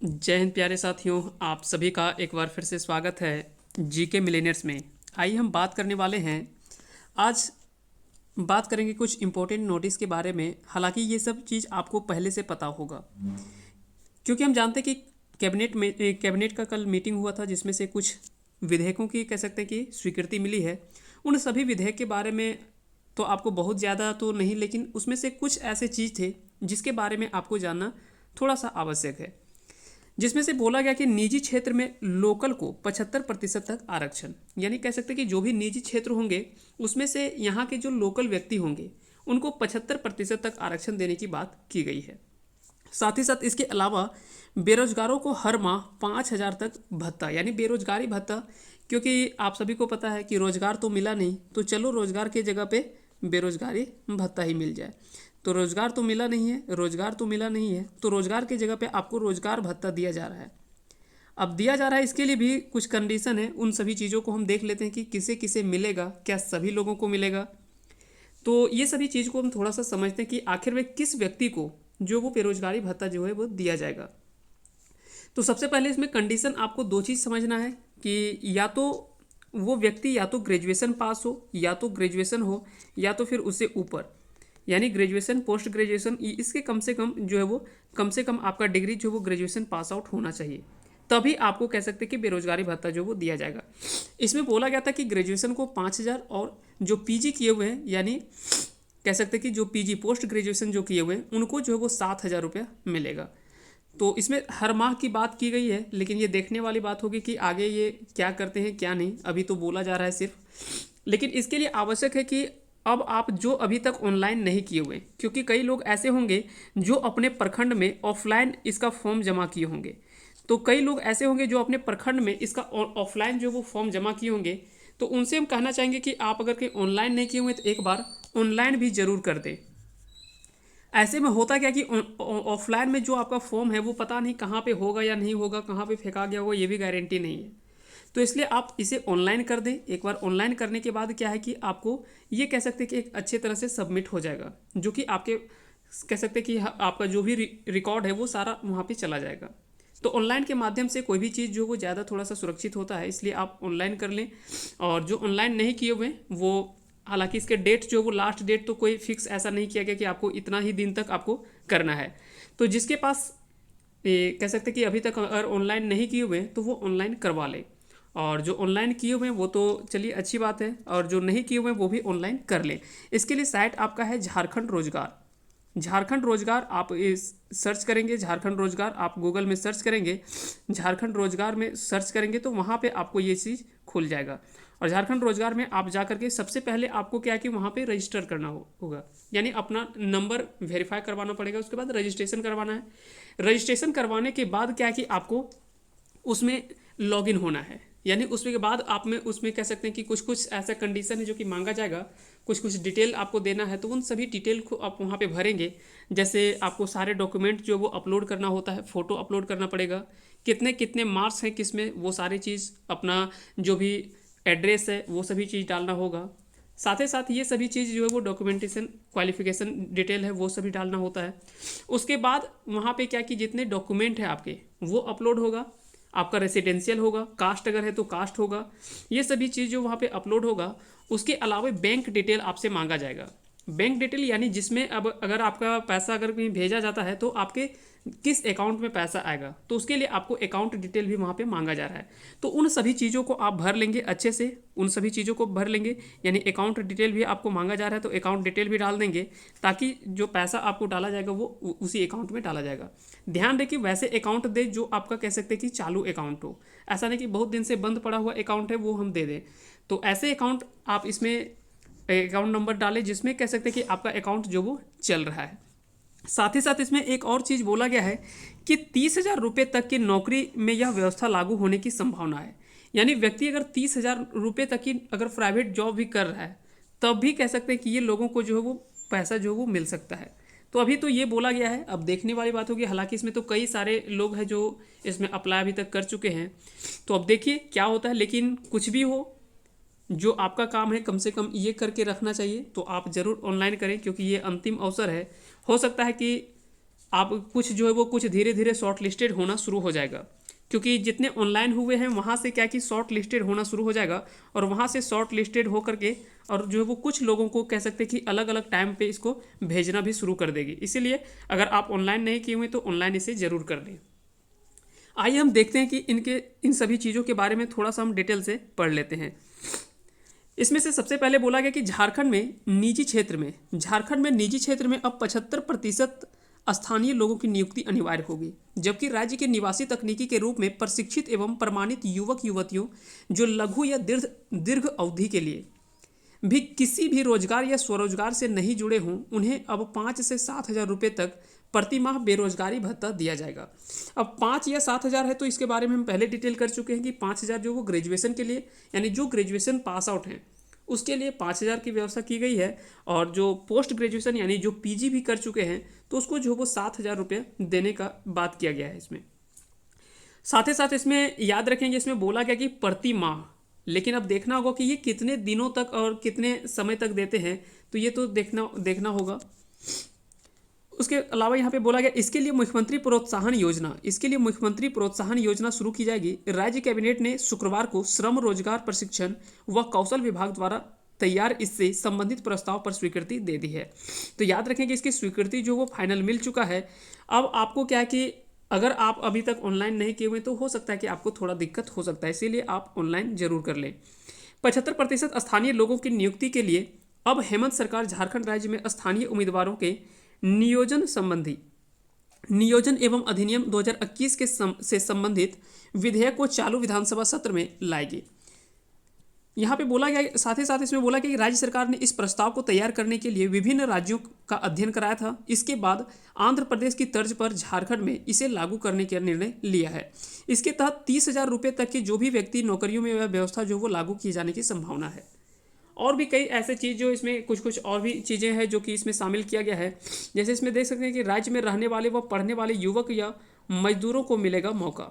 जय हिंद प्यारे साथियों, आप सभी का एक बार फिर से स्वागत है जीके मिलेनियर्स में। आइए हम बात करने वाले हैं आज। बात करेंगे कुछ इम्पोर्टेंट नोटिस के बारे में। हालांकि ये सब चीज़ आपको पहले से पता होगा, क्योंकि हम जानते हैं कि कैबिनेट का कल मीटिंग हुआ था, जिसमें से कुछ विधेयकों की कह सकते हैं कि स्वीकृति मिली है। उन सभी विधेयक के बारे में तो आपको बहुत ज़्यादा तो नहीं, लेकिन उसमें से कुछ ऐसे चीज़ थे जिसके बारे में आपको जानना थोड़ा सा आवश्यक है। जिसमें से बोला गया कि निजी क्षेत्र में लोकल को 75% तक आरक्षण, यानी कह सकते हैं कि जो भी निजी क्षेत्र होंगे उसमें से यहाँ के जो लोकल व्यक्ति होंगे उनको 75% तक आरक्षण देने की बात की गई है। साथ ही साथ इसके अलावा बेरोजगारों को हर माह 5,000 तक भत्ता, यानी बेरोजगारी भत्ता, क्योंकि आप सभी को पता है कि रोजगार तो मिला नहीं, तो चलो रोजगार के जगह पे बेरोजगारी भत्ता ही मिल जाए। तो रोजगार तो मिला नहीं है, तो रोजगार की जगह पे आपको रोजगार भत्ता दिया जा रहा है। अब दिया जा रहा है, इसके लिए भी कुछ कंडीशन है। उन सभी चीज़ों को हम देख लेते हैं कि किसे किसे मिलेगा, क्या सभी लोगों को मिलेगा। तो ये सभी चीज़ को हम थोड़ा सा समझते हैं कि आखिर में किस व्यक्ति को जो वो बेरोजगारी भत्ता जो है वो दिया जाएगा। तो सबसे पहले इसमें कंडीशन आपको दो चीज़ समझना है कि या तो वो व्यक्ति या तो ग्रेजुएशन पास हो, या तो ग्रेजुएशन हो, या तो फिर उससे ऊपर, यानी ग्रेजुएशन, पोस्ट ग्रेजुएशन, इसके कम से कम जो है वो कम से कम आपका डिग्री जो वो ग्रेजुएशन पास आउट होना चाहिए। तभी आपको कह सकते हैं कि बेरोजगारी भत्ता जो वो दिया जाएगा। इसमें बोला गया था कि ग्रेजुएशन को 5,000 और जो पीजी किए हुए हैं, यानी कह सकते हैं कि जो पीजी पोस्ट ग्रेजुएशन जो किए हुए हैं उनको जो है वो 7,000 रुपया मिलेगा। तो इसमें हर माह की बात की गई है, लेकिन ये देखने वाली बात होगी कि आगे ये क्या करते हैं क्या नहीं। अभी तो बोला जा रहा है सिर्फ, लेकिन इसके लिए आवश्यक है कि अब आप जो अभी तक ऑनलाइन नहीं किए हुए, क्योंकि कई लोग ऐसे होंगे जो अपने प्रखंड में ऑफलाइन इसका फॉर्म जमा किए होंगे, तो कई लोग ऐसे होंगे जो अपने प्रखंड में इसका ऑफलाइन जो वो फॉर्म जमा किए होंगे। तो उनसे हम कहना चाहेंगे कि आप अगर कहीं ऑनलाइन नहीं किए हुए तो एक बार ऑनलाइन भी जरूर कर दें। ऐसे में होता क्या कि ऑफलाइन में जो आपका फॉर्म है वो पता नहीं कहाँ पे होगा या नहीं होगा, कहाँ पे फेंका गया होगा, ये भी गारंटी नहीं है। तो इसलिए आप इसे ऑनलाइन कर दें। एक बार ऑनलाइन करने के बाद क्या है कि आपको ये कह सकते हैं कि एक अच्छे तरह से सबमिट हो जाएगा, जो कि आपके कह सकते हैं कि आपका जो भी रिकॉर्ड है वो सारा वहाँ पे चला जाएगा। तो ऑनलाइन के माध्यम से कोई भी चीज़ जो वो ज़्यादा थोड़ा सा सुरक्षित होता है, इसलिए आप ऑनलाइन कर लें। और जो ऑनलाइन नहीं किए हुए वो, हालांकि इसके डेट जो वो लास्ट डेट तो कोई फिक्स ऐसा नहीं किया गया कि आपको इतना ही दिन तक आपको करना है। तो जिसके पास कह सकते हैं कि अभी तक अगर ऑनलाइन नहीं किए हुए हैं तो वो ऑनलाइन करवा ले, और जो ऑनलाइन किए हुए हैं वो तो चलिए अच्छी बात है, और जो नहीं किए हुए हैं वो भी ऑनलाइन कर ले। इसके लिए साइट आपका है झारखंड रोजगार। झारखंड रोजगार आप इस सर्च करेंगे, झारखंड रोजगार आप गूगल में सर्च करेंगे, झारखंड रोजगार में सर्च करेंगे तो वहाँ पे आपको ये चीज़ खुल जाएगा। और झारखंड रोजगार में आप जा करके सबसे पहले आपको क्या है कि वहाँ पे रजिस्टर करना होगा, यानी अपना नंबर वेरीफाई करवाना पड़ेगा। उसके बाद रजिस्ट्रेशन करवाना है। रजिस्ट्रेशन करवाने के बाद क्या है कि आपको उसमें लॉगिन होना है, यानी उसके बाद आप में उसमें कह सकते हैं कि कुछ कुछ ऐसा कंडीशन है जो कि मांगा जाएगा, कुछ कुछ डिटेल आपको देना है। तो उन सभी डिटेल को आप वहाँ पे भरेंगे। जैसे आपको सारे डॉक्यूमेंट जो वो अपलोड करना होता है, फ़ोटो अपलोड करना पड़ेगा, कितने कितने मार्क्स हैं किस में, वो सारी चीज़, अपना जो भी एड्रेस है वो सभी चीज़ डालना होगा। साथ ही साथ ये सभी चीज़ जो है वो डॉक्यूमेंटेशन, क्वालिफिकेशन डिटेल है वो सभी डालना होता है। उसके बाद वहाँ पे क्या कि जितने डॉक्यूमेंट है आपके वो अपलोड होगा। आपका रेसिडेंशियल होगा, कास्ट अगर है तो कास्ट होगा, ये सभी चीज़ जो वहाँ पे अपलोड होगा। उसके अलावा बैंक डिटेल आपसे मांगा जाएगा। बैंक डिटेल यानी जिसमें अब अगर आपका पैसा अगर कहीं भेजा जाता है तो आपके किस अकाउंट में पैसा आएगा, तो उसके लिए आपको अकाउंट डिटेल भी वहाँ पे मांगा जा रहा है। तो उन सभी चीज़ों को आप भर लेंगे अच्छे से, उन सभी चीज़ों को भर लेंगे। यानी अकाउंट डिटेल भी आपको मांगा जा रहा है तो अकाउंट डिटेल भी डाल देंगे, ताकि जो पैसा आपको डाला जाएगा वो उसी अकाउंट में डाला जाएगा। ध्यान रखिए वैसे अकाउंट दे जो आपका कह सकते हैं कि चालू अकाउंट हो, ऐसा नहीं कि बहुत दिन से बंद पड़ा हुआ अकाउंट है वो हम दे दें। तो ऐसे अकाउंट आप इसमें अकाउंट नंबर डालें जिसमें कह सकते हैं कि आपका अकाउंट जो वो चल रहा है। साथ ही साथ इसमें एक और चीज़ बोला गया है कि 30,000 रुपये तक की नौकरी में यह व्यवस्था लागू होने की संभावना है। यानी व्यक्ति अगर 30,000 रुपये तक की अगर प्राइवेट जॉब भी कर रहा है तब भी कह सकते हैं कि ये लोगों को जो है वो पैसा जो है वो मिल सकता है। तो अभी तो ये बोला गया है, अब देखने वाली बात होगी। हालांकि इसमें तो कई सारे लोग हैं जो इसमें अप्लाई अभी तक कर चुके हैं, तो अब देखिए क्या होता है। लेकिन कुछ भी हो, जो आपका काम है कम से कम ये करके रखना चाहिए। तो आप ज़रूर ऑनलाइन करें, क्योंकि ये अंतिम अवसर है। हो सकता है कि आप कुछ जो है वो कुछ धीरे धीरे शॉर्ट लिस्टेड होना शुरू हो जाएगा, क्योंकि जितने ऑनलाइन हुए हैं वहाँ से क्या कि शॉर्ट लिस्टेड होना शुरू हो जाएगा, और वहाँ से शॉर्ट लिस्टेड होकर के और जो है वो कुछ लोगों को कह सकते हैं कि अलग अलग टाइम पे इसको भेजना भी शुरू कर देगी। इसीलिए अगर आप ऑनलाइन नहीं किए हुए तो ऑनलाइन इसे ज़रूर कर लें। आइए हम देखते हैं कि इन सभी चीज़ों के बारे में थोड़ा सा हम डिटेल से पढ़ लेते हैं। इसमें से सबसे पहले बोला गया कि झारखंड में निजी क्षेत्र में अब 75% स्थानीय लोगों की नियुक्ति अनिवार्य होगी, जबकि राज्य के निवासी तकनीकी के रूप में प्रशिक्षित एवं प्रमाणित युवक युवतियों जो लघु या दीर्घ अवधि के लिए भी किसी भी रोजगार या स्वरोजगार से नहीं जुड़े हों, उन्हें अब 5 से 7 हज़ार रुपये तक प्रति माह बेरोजगारी भत्ता दिया जाएगा। अब 5 या 7 हज़ार है तो इसके बारे में हम पहले डिटेल कर चुके हैं कि 5 हज़ार जो वो ग्रेजुएशन के लिए, यानी जो ग्रेजुएशन पास आउट हैं उसके लिए 5 हज़ार की व्यवस्था की गई है, और जो पोस्ट ग्रेजुएशन यानी जो पीजी भी कर चुके हैं तो उसको जो वो 7 हज़ार रुपये देने का बात किया गया है इसमें। साथ ही साथ इसमें याद रखेंगे, इसमें बोला गया कि प्रति माह, लेकिन अब देखना होगा कि ये कितने दिनों तक और कितने समय तक देते हैं, तो ये तो देखना होगा। उसके अलावा यहाँ पे बोला गया इसके लिए मुख्यमंत्री प्रोत्साहन योजना शुरू की जाएगी। राज्य कैबिनेट ने शुक्रवार को श्रम रोजगार प्रशिक्षण व कौशल विभाग द्वारा तैयार इससे संबंधित प्रस्ताव पर स्वीकृति दे दी है। तो याद रखें कि इसकी स्वीकृति जो वो फाइनल मिल चुका है। अब आपको क्या है कि अगर आप अभी तक ऑनलाइन नहीं किए हुए तो हो सकता है कि आपको थोड़ा दिक्कत हो सकता है, इसीलिए आप ऑनलाइन जरूर कर लें। 75% स्थानीय लोगों की नियुक्ति के लिए अब हेमंत सरकार झारखंड राज्य में स्थानीय उम्मीदवारों के नियोजन एवं अधिनियम 2021 से संबंधित विधेयक को चालू विधानसभा सत्र में लाएगी। यहाँ पे बोला गया, साथ ही साथ इसमें बोला गया कि राज्य सरकार ने इस प्रस्ताव को तैयार करने के लिए विभिन्न राज्यों का अध्ययन कराया था। इसके बाद आंध्र प्रदेश की तर्ज पर झारखंड में इसे लागू करने का निर्णय लिया है। इसके तहत 30 हज़ार रुपये तक के जो भी व्यक्ति नौकरियों में, वह व्यवस्था जो वो लागू किए जाने की संभावना है। और भी कई ऐसे चीज़ जो इसमें कुछ और भी चीज़ें हैं जो कि इसमें शामिल किया गया है। जैसे इसमें देख सकते हैं कि राज्य में रहने वाले व पढ़ने वाले युवक या मजदूरों को मिलेगा मौका।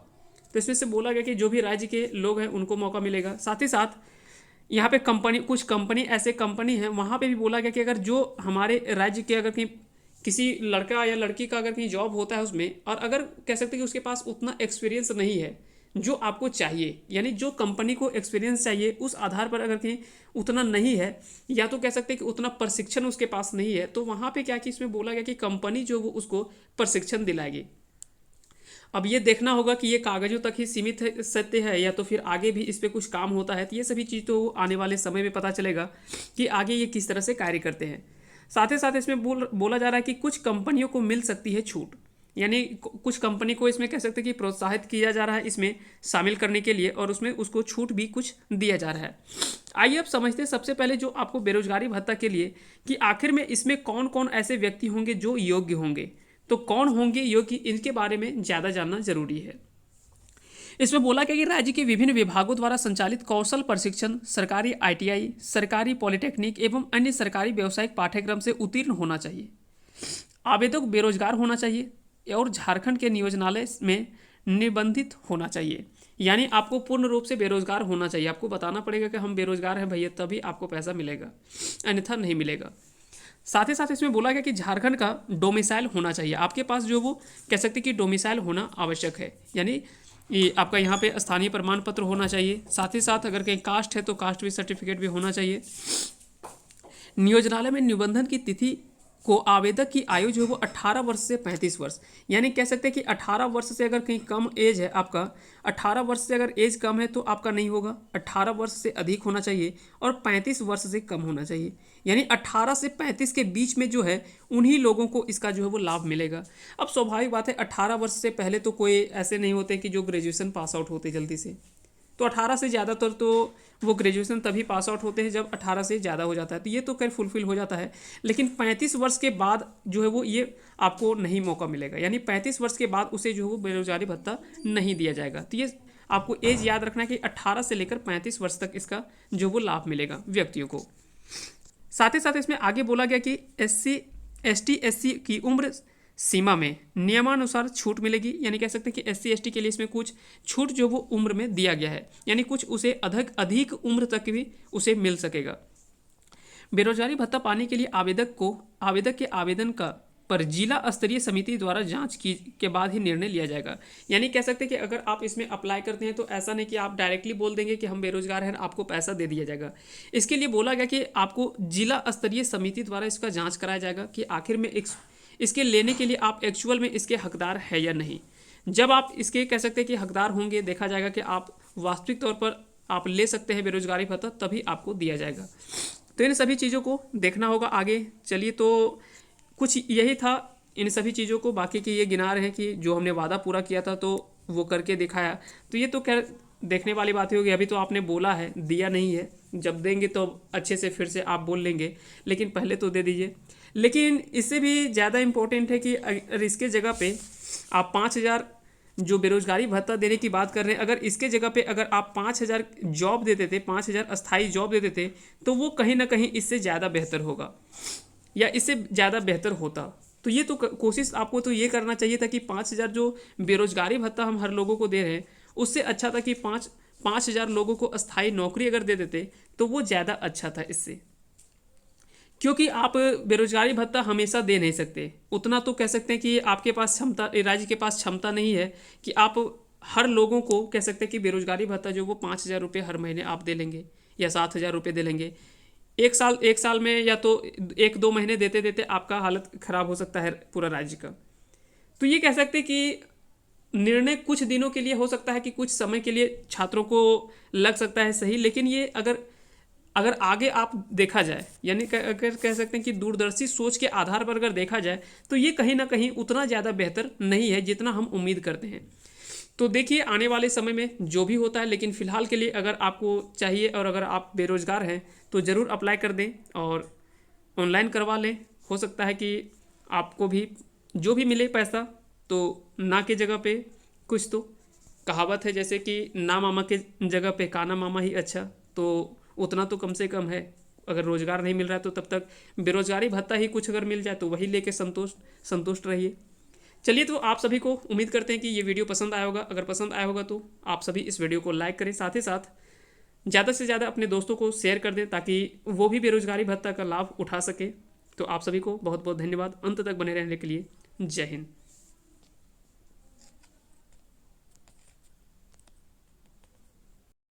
तो इसमें से बोला गया कि जो भी राज्य के लोग हैं उनको मौका मिलेगा। साथ ही साथ यहाँ पे कुछ कंपनी ऐसे कंपनी हैं, वहाँ पे भी बोला गया कि अगर जो हमारे राज्य के अगर कहीं किसी लड़का या लड़की का अगर कहीं जॉब होता है उसमें, और अगर कह सकते हैं कि उसके पास उतना एक्सपीरियंस नहीं है जो आपको चाहिए, यानी जो कंपनी को एक्सपीरियंस चाहिए उस आधार पर अगर कहीं उतना नहीं है, या तो कह सकते हैं कि उतना प्रशिक्षण उसके पास नहीं है, तो वहाँ पे क्या कि इसमें बोला गया कि कंपनी जो वो उसको प्रशिक्षण दिलाएगी। अब ये देखना होगा कि ये कागजों तक ही सीमित सत्य है या तो फिर आगे भी इस पर कुछ काम होता है। तो ये सभी चीज़ तो आने वाले समय में पता चलेगा कि आगे ये किस तरह से कार्य करते हैं। साथ ही साथ इसमें बोला जा रहा है कि कुछ कंपनियों को मिल सकती है छूट, यानी कुछ कंपनी को इसमें कह सकते हैं कि प्रोत्साहित किया जा रहा है इसमें शामिल करने के लिए, और उसमें उसको छूट भी कुछ दिया जा रहा है। आइए अब समझते हैं सबसे पहले जो आपको बेरोजगारी भत्ता के लिए कि आखिर में इसमें कौन कौन ऐसे व्यक्ति होंगे जो योग्य होंगे। तो कौन होंगे योग्य, इनके बारे में ज़्यादा जानना जरूरी है। इसमें बोला गया कि राज्य के विभिन्न विभागों द्वारा संचालित कौशल प्रशिक्षण, सरकारी ITI, सरकारी पॉलिटेक्निक एवं अन्य सरकारी व्यावसायिक पाठ्यक्रम से उत्तीर्ण होना चाहिए। आवेदक बेरोजगार होना चाहिए और झारखंड के नियोजनालय में निबंधित होना चाहिए, यानी आपको पूर्ण रूप से बेरोजगार होना चाहिए। आपको बताना पड़ेगा कि हम बेरोजगार हैं भैया, तभी आपको पैसा मिलेगा, अन्यथा नहीं मिलेगा। साथ ही साथ इसमें बोला गया कि झारखंड का डोमिसाइल होना चाहिए। आपके पास जो वो कह सकते हैं कि डोमिसाइल होना आवश्यक है, यानी ये आपका यहाँ पे स्थानीय प्रमाण पत्र होना चाहिए। साथ ही साथ अगर कहीं कास्ट है तो कास्ट भी सर्टिफिकेट भी होना चाहिए। नियोजनालय में निबंधन की तिथि को आवेदक की आयु जो है वो 18 वर्ष से 35 वर्ष, यानी कह सकते हैं कि 18 वर्ष से अगर कहीं कम एज है आपका, 18 वर्ष से अगर एज कम है तो आपका नहीं होगा, 18 वर्ष से अधिक होना चाहिए और 35 वर्ष से कम होना चाहिए, यानी 18 से 35 के बीच में जो है उन्हीं लोगों को इसका जो है वो लाभ मिलेगा। अब स्वाभाविक बात है 18 वर्ष से पहले तो कोई ऐसे नहीं होते कि जो ग्रेजुएशन पास आउट होते जल्दी से, तो 18 से ज़्यादातर तो वो ग्रेजुएशन तभी पास आउट होते हैं जब 18 से ज़्यादा हो जाता है, तो ये तो खैर फुलफिल हो जाता है। लेकिन 35 वर्ष के बाद जो है वो ये आपको नहीं मौका मिलेगा, यानी 35 वर्ष के बाद उसे जो है वो बेरोजगारी भत्ता नहीं दिया जाएगा। तो ये आपको एज याद रखना है कि 18 से लेकर 35 वर्ष तक इसका जो वो लाभ मिलेगा व्यक्तियों को। साथ ही साथ इसमें आगे बोला गया कि SC ST SC की उम्र सीमा में नियमानुसार छूट मिलेगी, यानी कह सकते हैं कि SC ST के लिए इसमें कुछ छूट जो वो उम्र में दिया गया है, यानी कुछ उसे अधिक उम्र तक भी उसे मिल सकेगा। बेरोजगारी भत्ता पाने के लिए आवेदक के आवेदन का पर जिला स्तरीय समिति द्वारा जांच की के बाद ही निर्णय लिया जाएगा। यानी कह सकते हैं कि अगर आप इसमें अप्लाई करते हैं तो ऐसा नहीं कि आप डायरेक्टली बोल देंगे कि हम बेरोजगार हैं, आपको पैसा दे दिया जाएगा। इसके लिए बोला गया कि आपको जिला स्तरीय समिति द्वारा इसका जाँच कराया जाएगा कि आखिर में इसके लेने के लिए आप एक्चुअल में इसके हकदार है या नहीं। जब आप इसके कह सकते हैं कि हकदार होंगे, देखा जाएगा कि आप वास्तविक तौर पर आप ले सकते हैं बेरोजगारी भत्ता, तभी आपको दिया जाएगा। तो इन सभी चीज़ों को देखना होगा आगे। चलिए, तो कुछ यही था इन सभी चीज़ों को। बाकी की ये गिना रहे हैं कि जो हमने वादा पूरा किया था तो वो करके दिखाया। तो ये तो खैर देखने वाली बात होगी। अभी तो आपने बोला है, दिया नहीं है, जब देंगे तो अच्छे से फिर से आप बोल लेंगे, लेकिन पहले तो दे दीजिए। लेकिन इससे भी ज़्यादा इम्पोर्टेंट है कि अगर इसके जगह पे आप 5,000 जो बेरोजगारी भत्ता देने की बात कर रहे हैं, अगर इसके जगह पे अगर आप 5,000 जॉब देते थे, 5,000 अस्थाई जॉब देते थे, तो वो कहीं ना कहीं इससे ज़्यादा बेहतर होगा या इससे ज़्यादा बेहतर होता। तो ये तो कोशिश आपको तो ये करना चाहिए था कि 5,000 जो बेरोजगारी भत्ता हम हर लोगों को दे रहे हैं, उससे अच्छा था कि 5,000 लोगों को अस्थाई नौकरी अगर दे देते तो वो ज़्यादा अच्छा था इससे। क्योंकि आप बेरोजगारी भत्ता हमेशा दे नहीं सकते, उतना तो कह सकते हैं कि आपके पास क्षमता, राज्य के पास क्षमता नहीं है कि आप हर लोगों को कह सकते हैं कि बेरोजगारी भत्ता जो वो 5,000 रुपये हर महीने आप दे लेंगे या 7,000 रुपये दे लेंगे। एक साल में या तो 1-2 महीने देते देते आपका हालत ख़राब हो सकता है पूरा राज्य का। तो ये कह सकते हैं कि निर्णय कुछ दिनों के लिए हो सकता है कि कुछ समय के लिए छात्रों को लग सकता है सही, लेकिन ये अगर आगे आप देखा जाए, यानी अगर कह सकते हैं कि दूरदर्शी सोच के आधार पर अगर देखा जाए, तो ये कहीं ना कहीं उतना ज़्यादा बेहतर नहीं है जितना हम उम्मीद करते हैं। तो देखिए आने वाले समय में जो भी होता है, लेकिन फ़िलहाल के लिए अगर आपको चाहिए और अगर आप बेरोज़गार हैं तो ज़रूर अप्लाई कर दें और ऑनलाइन करवा लें। हो सकता है कि आपको भी जो भी मिले पैसा, तो ना के जगह पे कुछ तो कहावत है जैसे कि ना मामा के जगह पे काना मामा ही अच्छा। तो उतना तो कम से कम है। अगर रोज़गार नहीं मिल रहा है तो तब तक बेरोजगारी भत्ता ही कुछ अगर मिल जाए तो वही लेके संतुष्ट रहिए। चलिए, तो आप सभी को उम्मीद करते हैं कि ये वीडियो पसंद आया होगा। अगर पसंद आया होगा तो आप सभी इस वीडियो को लाइक करें, साथ ही साथ ज़्यादा से ज़्यादा अपने दोस्तों को शेयर कर दें ताकि वो भी बेरोजगारी भत्ता का लाभ उठा सके। तो आप सभी को बहुत बहुत धन्यवाद अंत तक बने रहने के लिए। जय हिंद।